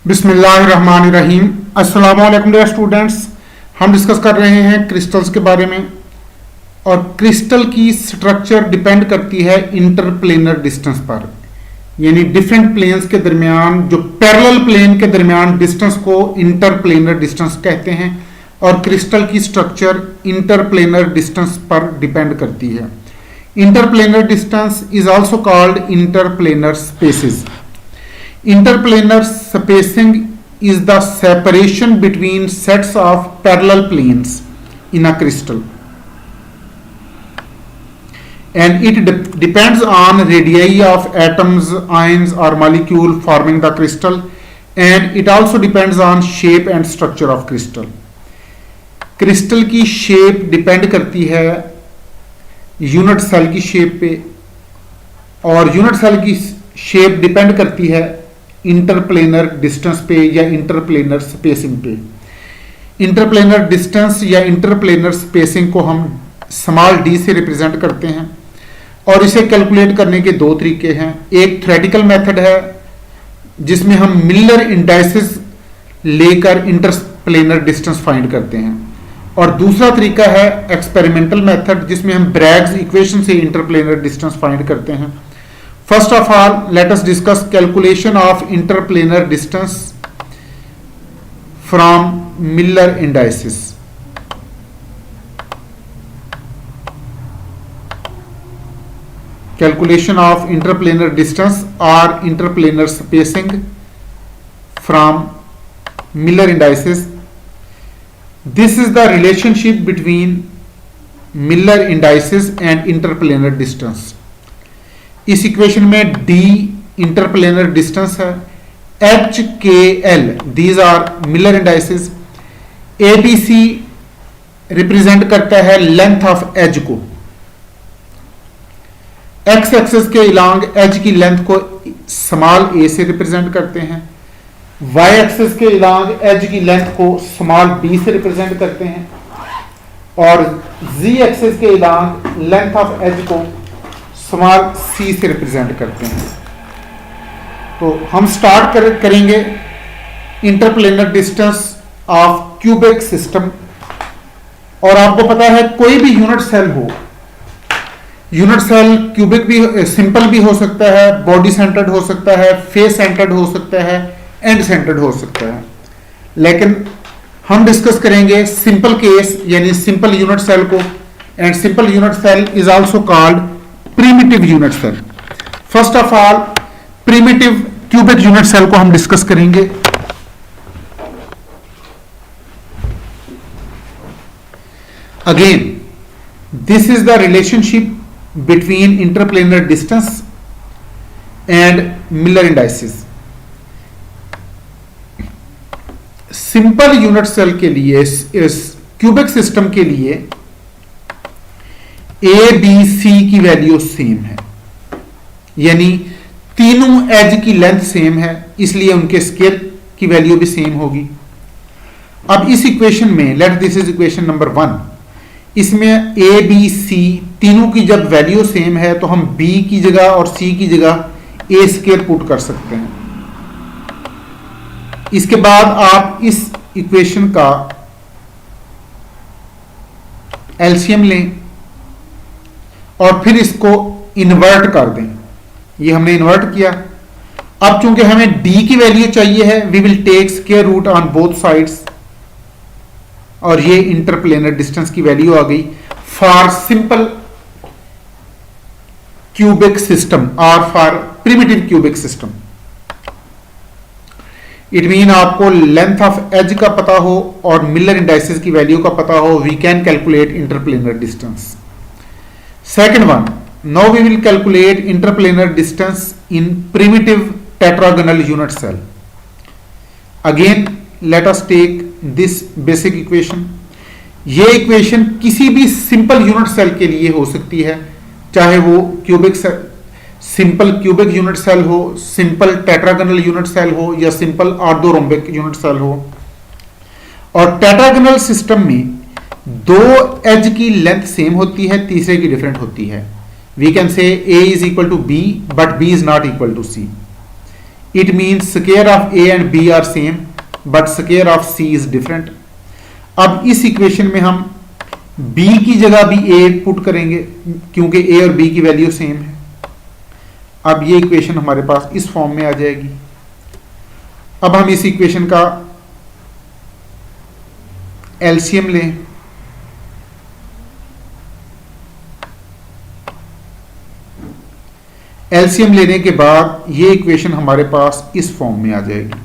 बिस्मिल्लाहिर्रहमानिर्रहीम। अस्सलाम वालेकुम डियर स्टूडेंट्स। हम डिस्कस कर रहे हैं क्रिस्टल्स के बारे में। और क्रिस्टल की स्ट्रक्चर डिपेंड करती है इंटरप्लेनर डिस्टेंस पर, यानी डिफरेंट प्लेन्स के दरमियान जो पैरेलल प्लेन के दरमियान डिस्टेंस को इंटरप्लेनर डिस्टेंस कहते हैं। और क्रिस्टल की स्ट्रक्चर इंटरप्लेनर डिस्टेंस पर डिपेंड करती है। Interplanar distance is also called interplanar spacing. Interplanar spacing is the separation between sets of parallel planes in a crystal, and it depends on radii of atoms, ions or molecule forming the crystal, and it also depends on shape and structure of crystal. Crystal की shape depend करती है unit cell की shape पे, और unit cell की shape depend करती है interplanar distance पे या इंटरप्लेनर स्पेसिंग पे। इंटरप्लेनर डिस्टेंस या इंटरप्लेनर स्पेसिंग को हम स्मॉल डी से रिप्रेजेंट करते हैं, और इसे कैलकुलेट करने के दो तरीके हैं। एक थ्योरेटिकल मेथड है जिसमें हम मिलर इंडाइसेस लेकर इंटरप्लेनर डिस्टेंस फाइंड करते हैं, और दूसरा तरीका है एक्सपेरिमेंटल मेथड जिसमें हम ब्रैग्स इक्वेशन से इंटरप्लेनर डिस्टेंस फाइंड करते हैं। First of all, let us discuss calculation of interplanar distance from Miller indices. Calculation of interplanar distance or interplanar spacing from Miller indices. This is the relationship between Miller indices and interplanar distance. इस equation में d interplanar distance है, H K L these are Miller indices, A B C represent करता है length of edge को, X axis के along edge की length को small a से रिप्रेजेंट करते हैं, वाई एक्सिस के इलांग एज की लेंथ को स्मॉल बी से रिप्रेजेंट करते हैं, और जी एक्सिस के इलांग लेंथ ऑफ एज को स्मॉल सी से रिप्रेजेंट करते हैं। तो हम स्टार्ट करेंगे interplanar distance of cubic system. और आपको पता है कोई भी यूनिट सेल हो, यूनिट सेल क्यूबिक भी, सिंपल भी हो सकता है, बॉडी सेंटर्ड हो सकता है, फेस सेंटर्ड हो सकता है, एंड सेंटर्ड हो सकता है, लेकिन हम डिस्कस करेंगे सिंपल केस यानी सिंपल यूनिट सेल को। And simple unit cell is also called primitive unit cell. First of all primitive cubic unit cell को हम डिस्कस करेंगे। Again this is the relationship between interplanar distance and Miller indices. Simple unit cell के लिए, इस cubic system के लिए ए B सी की value same है, यानी तीनों एज की लेंथ सेम है, इसलिए उनके स्केयर की वैल्यू भी सेम होगी। अब इस इक्वेशन में, let this is equation number 1, इसमें ए बी सी तीनों की जब वैल्यू सेम है तो हम बी की जगह और सी की जगह ए स्केयर पुट कर सकते हैं। इसके बाद आप इस इक्वेशन का एलसीएम लें और फिर इसको इन्वर्ट कर दें। ये हमने इन्वर्ट किया। अब चूंकि हमें d की वैल्यू चाहिए है, we will take square root on both sides, और ये इंटरप्लेनर डिस्टेंस की वैल्यू आ गई फॉर सिंपल क्यूबिक सिस्टम और for primitive cubic system. It mean आपको लेंथ ऑफ एज का पता हो और मिलर इंडाइसेस की वैल्यू का पता हो, we can calculate interplanar distance. Second one, now we will calculate interplanar distance in primitive tetragonal unit cell. Again, let us take this basic equation. ये equation किसी भी सिंपल यूनिट सेल के लिए हो सकती है, चाहे वो cubic simple cubic unit cell हो, सिंपल टेट्रागोनल यूनिट सेल हो, या सिंपल ऑर्थोरोम्बिक यूनिट सेल हो। और टेट्रागोनल सिस्टम में दो एज की लेंथ सेम होती है, तीसरे की डिफरेंट होती है। We can say A is equal to B but B is not equal to C. It means square of a and b are same but square of c is different. अब इस equation में हम b की जगह भी a put करेंगे क्योंकि a और b की वैल्यू सेम है. अब ये इक्वेशन हमारे पास इस फॉर्म में आ जाएगी. अब हम इस इक्वेशन का एलसीएम लें. एलसीएम लेने के बाद ये इक्वेशन हमारे पास इस फॉर्म में आ जाएगी.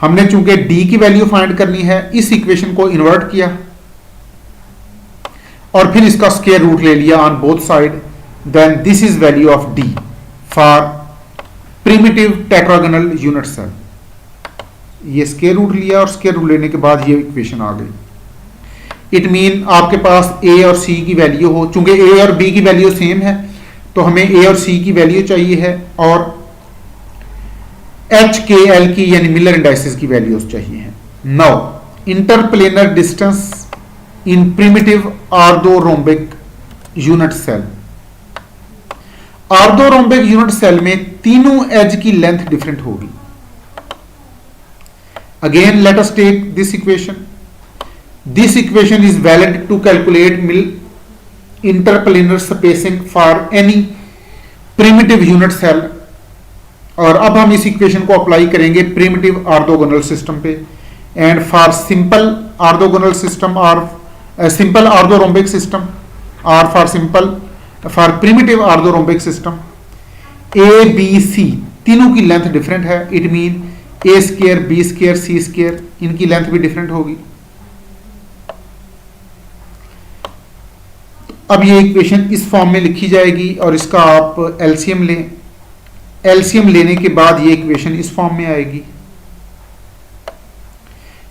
हमने चूंकि d की वैल्यू फाइंड करनी है, इस इक्वेशन को इन्वर्ट किया और फिर इसका स्क्वायर रूट ले लिया on both side. Then this is value of d for primitive tetragonal unit cell. ये स्क्वायर रूट लिया और स्क्वायर रूट लेने के बाद ये इक्वेशन आ गई. इट मीन आपके पास a और c की वैल्यू हो. चूंकि a और b की वैल्यू सेम है तो हमें a और c की वैल्यू चाहिए है और h k l की यानी मिलर इंडाइसिस की वैल्यूज चाहिए हैं. Now interplanar distance in primitive orthorhombic unit cell. Orthorhombic unit cell में तीनों एज की लेंथ डिफरेंट होगी. Again let us take this equation. This equation is valid to calculate interplanar spacing for any primitive unit cell. और अब हम इस equation को apply करेंगे प्रिमिटिव ऑर्थोगोनल सिस्टम पे. And for simple orthogonal system और simple orthorhombic system और for primitive orthorhombic system A B C तीनों की लेंथ डिफरेंट है. It mean A square B square C square इनकी लेंथ भी डिफरेंट होगी. अब ये इक्वेशन इस फॉर्म में लिखी जाएगी और इसका आप एलसीएम लें. एलसीएम लेने के बाद ये इक्वेशन इस फॉर्म में आएगी.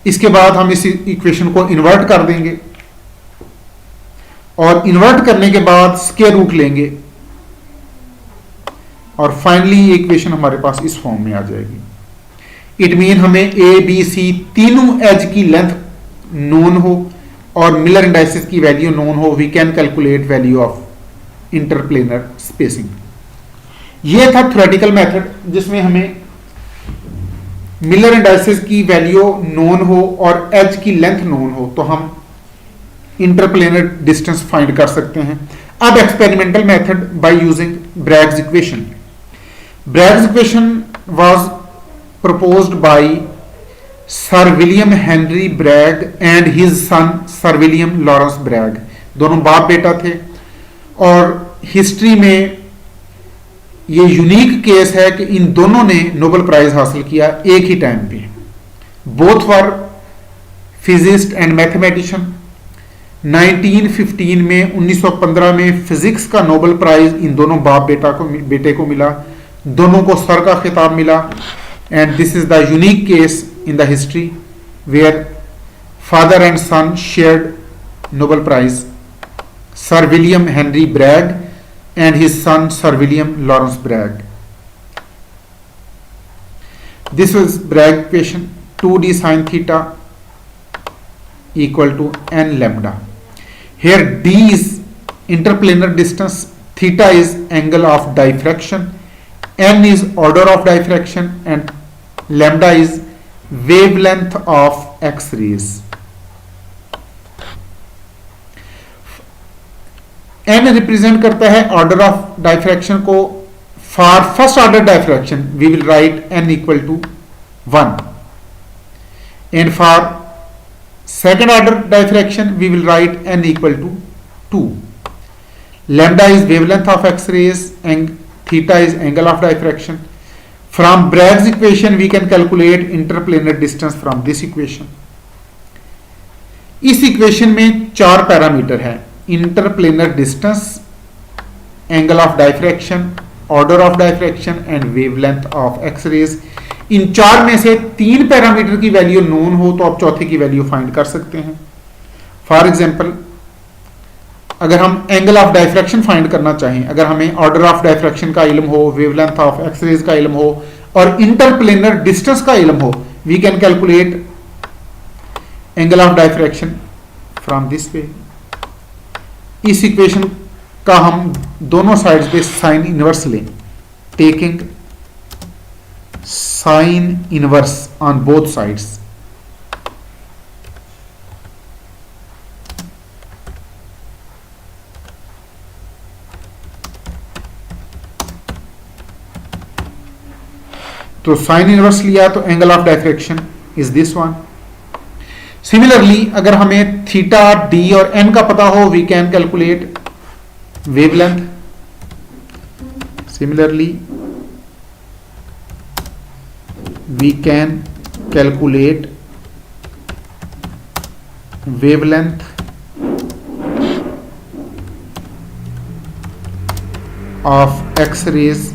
इसके बाद हम इस इक्वेशन को इन्वर्ट कर देंगे और इन्वर्ट करने के बाद स्क्वायर रूट लेंगे और फाइनली ये इक्वेशन हमारे पास इस फॉर्म में आ जाएगी. इट मीन हमें ए बी सी तीनों एज की लेंथ नोन हो और मिलर इंडाइसिस की वैल्यू नोन हो. We can calculate value of interplanar spacing. ये था थ्योरेटिकल मेथड जिसमें हमें मिलर इंडाइसिस की वैल्यू नोन हो और एज की लेंथ नोन हो तो हम इंटरप्लेनर डिस्टेंस फाइंड कर सकते हैं. अब experimental method by using Bragg's equation. Bragg's equation was proposed by Sir William Henry Bragg and his son Sir William Lawrence Bragg. दोनों बाप बेटा थे और हिस्ट्री में ये यूनिक केस है कि इन दोनों ने नोबेल प्राइज हासिल किया एक ही टाइम पे. Both were physicist and mathematician. 1915 में 1915 में फिजिक्स का नोबेल प्राइज इन दोनों बाप बेटे को मिला. दोनों को सर का खिताब मिला. And this is the unique case in the history where father and son shared Nobel Prize. Sir William Henry Bragg and his son Sir William Lawrence Bragg. This was Bragg equation. 2d sin theta equal to n lambda. Here d is interplanar distance, theta is angle of diffraction, n is order of diffraction and lambda is wavelength of X-rays. n represent करता है order of diffraction को. For first order diffraction we will write n equal to 1 and for second order diffraction we will write n equal to 2. lambda is wavelength of X-rays and theta is angle of diffraction. From Bragg's equation we can calculate interplanar distance from this equation. इस equation में 4 parameter है. Interplanar distance, angle of diffraction, order of diffraction and wavelength of X rays. इन 4 में से 3 parameter की value known हो तो आप चौथे की वैल्यू फाइंड कर सकते हैं. फॉर एग्जाम्पल अगर हम एंगल ऑफ डायफ्रैक्शन फाइंड करना चाहें, अगर हमें ऑर्डर ऑफ डायफ्रैक्शन का इल्म हो, वेवलेंथ ऑफ एक्सरेज का इल्म हो और इंटरप्लेनर डिस्टेंस का इल्म हो, we can calculate angle of diffraction from this way. इस इक्वेशन का हम दोनों साइड्स पे साइन इनवर्स लें, taking sine inverse on both sides. तो साइन इनवर्स लिया तो angle of diffraction is this one. Similarly अगर हमें थीटा, डी और एन का पता हो, we can calculate wavelength. Similarly we can calculate wavelength of X-rays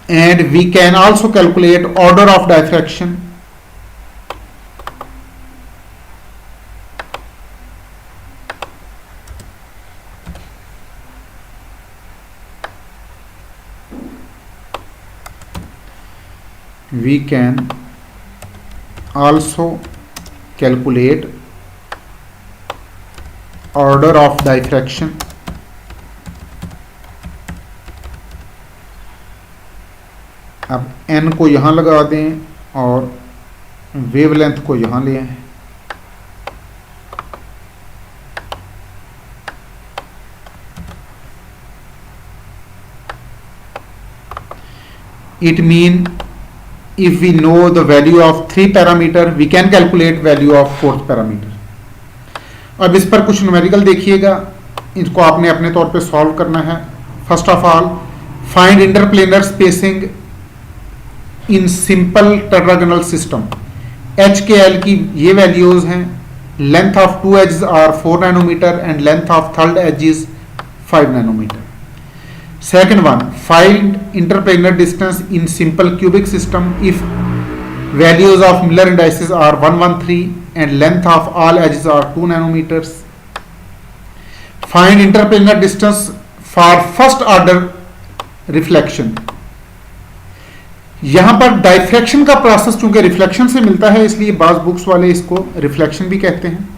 and we can also calculate order of diffraction we can also calculate order of diffraction अब n को यहाँ लगा दें और वेवलेंथ को यहाँ ले आए। It mean if we know the value of 3 parameter we can calculate value of 4th parameter। अब इस पर कुछ न्यूमेरिकल देखिएगा, इसको आपने अपने तौर पे सॉल्व करना है। First of all find interplanar spacing in simple tetragonal system. H K L की ये वैल्यूज हैं। Length of 2 edges are 4 nanometre and length of third edge is 5 nanometre. Second one, find interplanar distance in simple cubic system if values of Miller indices are 113 and length of all edges are 2 nanometres. Find interplanar distance for first order reflection. यहां पर diffraction का process चूंकि reflection से मिलता है इसलिए बाज books वाले इसको रिफ्लेक्शन भी कहते हैं।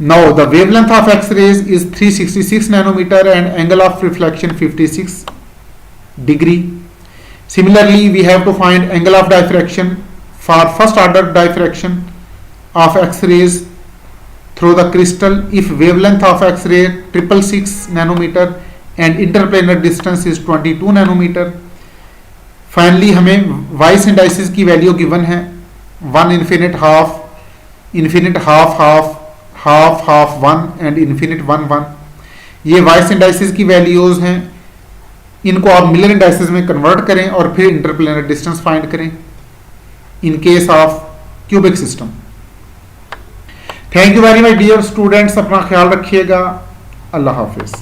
Now the wavelength of X-rays is 366 nanometre and angle of reflection 56 degree. Similarly we have to find angle of diffraction for first order diffraction of X-rays through the crystal if wavelength of X-ray 666 nanometer and interplanar distance is 22 nanometer। Finally हमें vice indices की value given है 1 infinite half, infinite half half, half half 1 and infinite 1 1। ये vice indices की values हैं, इनको आप Miller indices में convert करें और फिर इंटरप्लेनर डिस्टेंस फाइंड करें in case of cubic system. Thank you very much dear students, अपना ख्याल रखिएगा। अल्लाह हाफिज।